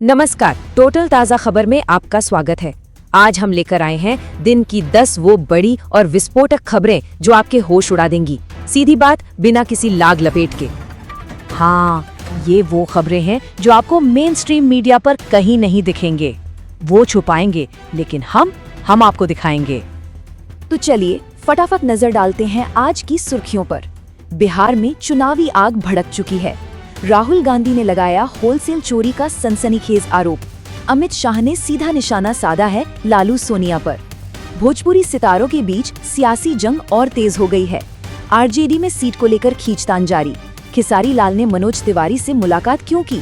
नमस्कार, टोटल ताज़ा खबर में आपका स्वागत है। आज हम लेकर आए हैं दिन की 10 वो बड़ी और विस्फोटक खबरें जो आपके होश उड़ा देंगी। सीधी बात, बिना किसी लाग लपेट के। हाँ, ये वो खबरें हैं जो आपको मेन स्ट्रीम मीडिया पर कहीं नहीं दिखेंगे। वो छुपाएंगे, लेकिन हम आपको दिखाएंगे। तो चलिए फटाफट नजर डालते हैं आज की सुर्खियों पर। बिहार में चुनावी आग भड़क चुकी है। राहुल गांधी ने लगाया होलसेल चोरी का सनसनीखेज आरोप। अमित शाह ने सीधा निशाना साधा है लालू सोनिया पर। भोजपुरी सितारों के बीच सियासी जंग और तेज हो गई है। आरजेडी में सीट को लेकर खींचतान जारी। खेसारी लाल ने मनोज तिवारी से मुलाकात क्यों की?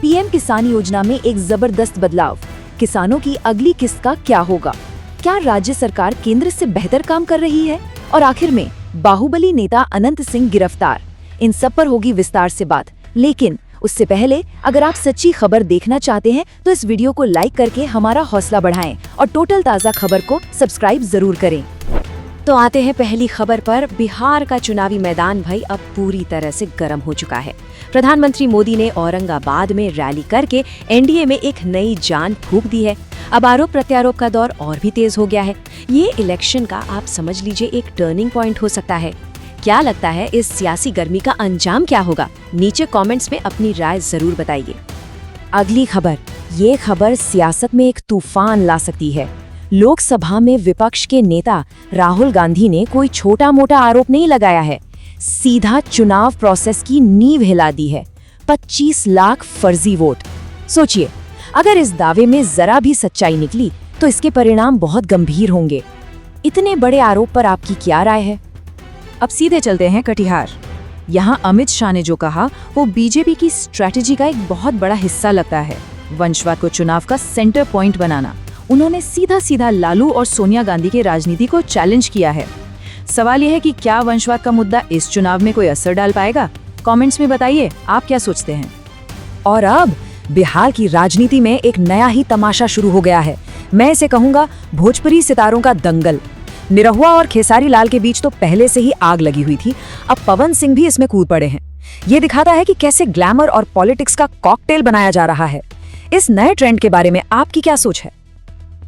पीएम किसान योजना में एक जबरदस्त बदलाव। किसानों की अगली किस्त का क्या होगा? क्या राज्य सरकार केंद्र से बेहतर काम कर रही है? और आखिर में बाहुबली नेता अनंत सिंह गिरफ्तार। इन सब पर होगी विस्तार से बात, लेकिन उससे पहले अगर आप सच्ची खबर देखना चाहते हैं तो इस वीडियो को लाइक करके हमारा हौसला बढ़ाएं और टोटल ताज़ा खबर को सब्सक्राइब जरूर करें। तो आते हैं पहली खबर पर। बिहार का चुनावी मैदान भाई अब पूरी तरह से गर्म हो चुका है। प्रधानमंत्री मोदी ने औरंगाबाद में रैली करके एनडीए में एक नई जान फूंक दी है। अब आरोप प्रत्यारोप का दौर और भी तेज हो गया है। ये इलेक्शन का आप समझ लीजिए एक टर्निंग पॉइंट हो सकता है। क्या लगता है इस सियासी गर्मी का अंजाम क्या होगा? नीचे कमेंट्स में अपनी राय जरूर बताइए। अगली खबर, ये खबर सियासत में एक तूफान ला सकती है। लोकसभा में विपक्ष के नेता राहुल गांधी ने कोई छोटा मोटा आरोप नहीं लगाया है, सीधा चुनाव प्रोसेस की नींव हिला दी है। 25 लाख फर्जी वोट। सोचिए, अगर इस दावे में जरा भी सच्चाई निकली तो इसके परिणाम बहुत गंभीर होंगे। इतने बड़े आरोप पर आपकी क्या राय है? अब सीधे चलते हैं कटिहार। यहाँ अमित शाह ने जो कहा वो बीजेपी की स्ट्रैटेजी का एक बहुत बड़ा हिस्सा लगता है, वंशवाद को चुनाव का सेंटर पॉइंट बनाना। उन्होंने सीधा सीधा लालू और सोनिया गांधी की राजनीति को चैलेंज किया है। सवाल यह है कि क्या वंशवाद का मुद्दा इस चुनाव में कोई असर डाल पाएगा? कमेंट्स में बताइए आप क्या सोचते हैं। और अब बिहार की राजनीति में एक नया ही तमाशा शुरू हो गया है। मैं इसे कहूँगा भोजपुरी सितारों का दंगल। निरहुआ और खेसारी लाल के बीच तो पहले से ही आग लगी हुई थी, अब पवन सिंह भी इसमें कूद पड़े हैं। ये दिखाता है कि कैसे ग्लैमर और पॉलिटिक्स का कॉकटेल बनाया जा रहा है। इस नए ट्रेंड के बारे में आपकी क्या सोच है?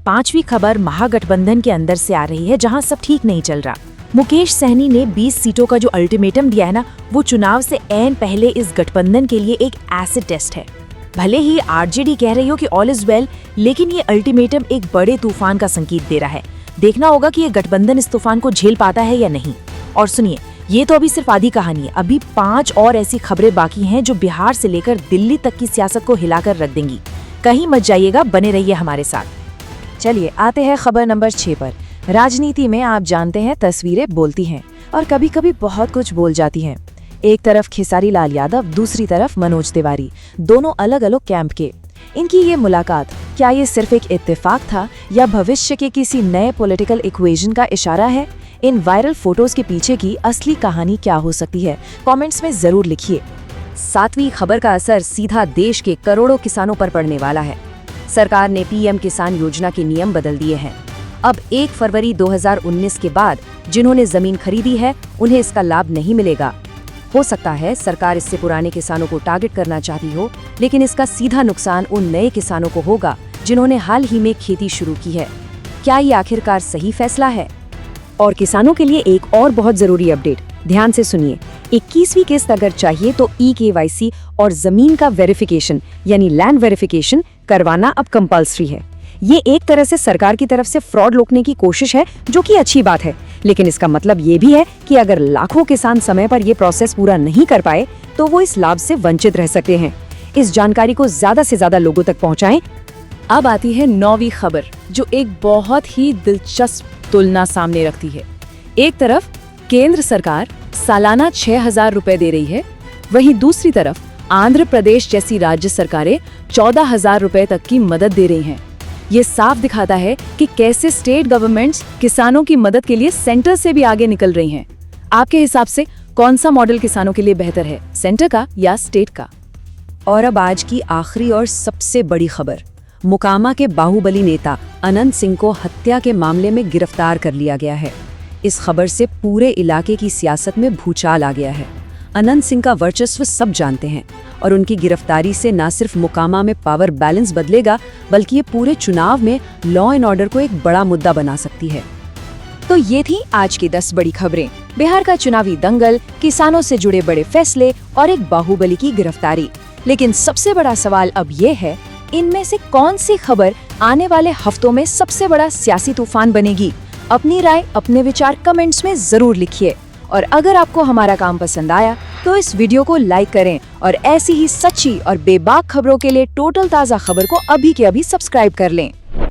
पांचवी खबर महागठबंधन के अंदर से आ रही है, जहां सब ठीक नहीं चल रहा। मुकेश सहनी ने 20 सीटों का जो अल्टीमेटम दिया है ना, वो चुनाव से ऐन पहले इस गठबंधन के लिए एक एसिड टेस्ट है। भले ही आरजेडी कह रही हो कि ऑल इज वेल, लेकिन ये अल्टीमेटम एक बड़े तूफान का संकेत दे रहा है। देखना होगा कि ये गठबंधन इस तूफान को झेल पाता है या नहीं। और सुनिए, ये तो अभी सिर्फ आधी कहानी है। अभी 5 और ऐसी खबरें बाकी हैं जो बिहार से लेकर दिल्ली तक की सियासत को हिलाकर रख देंगी। कहीं मत जाइएगा, बने रहिए हमारे साथ। चलिए आते हैं खबर नंबर 6 पर। राजनीति में आप जानते हैं तस्वीरें बोलती हैं और कभी कभी बहुत कुछ बोल जाती हैं। एक तरफ खेसारी लाल यादव, दूसरी तरफ मनोज तिवारी, दोनों अलग अलग कैंप के। इनकी ये मुलाकात, क्या ये सिर्फ एक इत्तेफाक था या भविष्य के किसी नए पॉलिटिकल इक्वेशन का इशारा है? इन वायरल फोटोज के पीछे की असली कहानी क्या हो सकती है? कमेंट्स में जरूर लिखिए। 7वीं खबर का असर सीधा देश के करोड़ों किसानों पर पड़ने वाला है। सरकार ने पीएम किसान योजना के नियम बदल दिए हैं। अब 1 फरवरी 2019 के बाद जिन्होंने जमीन खरीदी है उन्हें इसका लाभ नहीं मिलेगा। हो सकता है सरकार इससे पुराने किसानों को टारगेट करना चाहती हो, लेकिन इसका सीधा नुकसान उन नए किसानों को होगा जिन्होंने हाल ही में खेती शुरू की है। क्या ये आखिरकार सही फैसला है? और किसानों के लिए एक और बहुत जरूरी अपडेट, ध्यान से सुनिए। 21वीं किस्त अगर चाहिए तो EKYC और जमीन का वेरिफिकेशन यानी लैंड वेरिफिकेशन करवाना अब कंपल्सरी है। ये एक तरह से सरकार की तरफ से फ्रॉड रोकने की कोशिश है, जो कि अच्छी बात है, लेकिन इसका मतलब ये भी है कि अगर लाखों किसान समय पर ये प्रोसेस पूरा नहीं कर पाए तो वो इस लाभ से वंचित रह सकते हैं। इस जानकारी को ज्यादा से ज्यादा लोगों तक पहुंचाएं। अब आती है 9वीं खबर, जो एक बहुत ही दिलचस्प तुलना सामने रखती है। एक तरफ केंद्र सरकार सालाना 6,000 रुपए दे रही है, वहीं दूसरी तरफ आंध्र प्रदेश जैसी राज्य सरकारें 14,000 रुपए तक की मदद दे रही हैं। ये साफ दिखाता है कि कैसे स्टेट गवर्नमेंट्स किसानों की मदद के लिए सेंटर से भी आगे निकल रही हैं। आपके हिसाब से कौन सा मॉडल किसानों के लिए बेहतर है, सेंटर का या स्टेट का? और अब आज की आखिरी और सबसे बड़ी खबर, मोकामा के बाहुबली नेता अनंत सिंह को हत्या के मामले में गिरफ्तार कर लिया गया है। इस खबर से पूरे इलाके की सियासत में भूचाल आ गया है। अनंत सिंह का वर्चस्व सब जानते हैं और उनकी गिरफ्तारी से न सिर्फ मोकामा में पावर बैलेंस बदलेगा बल्कि ये पूरे चुनाव में लॉ एंड ऑर्डर को एक बड़ा मुद्दा बना सकती है। तो ये थी आज की 10 बड़ी खबरें। बिहार का चुनावी दंगल, किसानों से जुड़े बड़े फैसले और एक बाहुबली की गिरफ्तारी। लेकिन सबसे बड़ा सवाल अब ये है, इनमें से कौन सी खबर आने वाले हफ्तों में सबसे बड़ा सियासी तूफान बनेगी? अपनी राय, अपने विचार कमेंट्स में जरूर लिखिए। और अगर आपको हमारा काम पसंद आया तो इस वीडियो को लाइक करें और ऐसी ही सच्ची और बेबाक खबरों के लिए टोटल ताज़ा खबर को अभी के अभी सब्सक्राइब कर लें।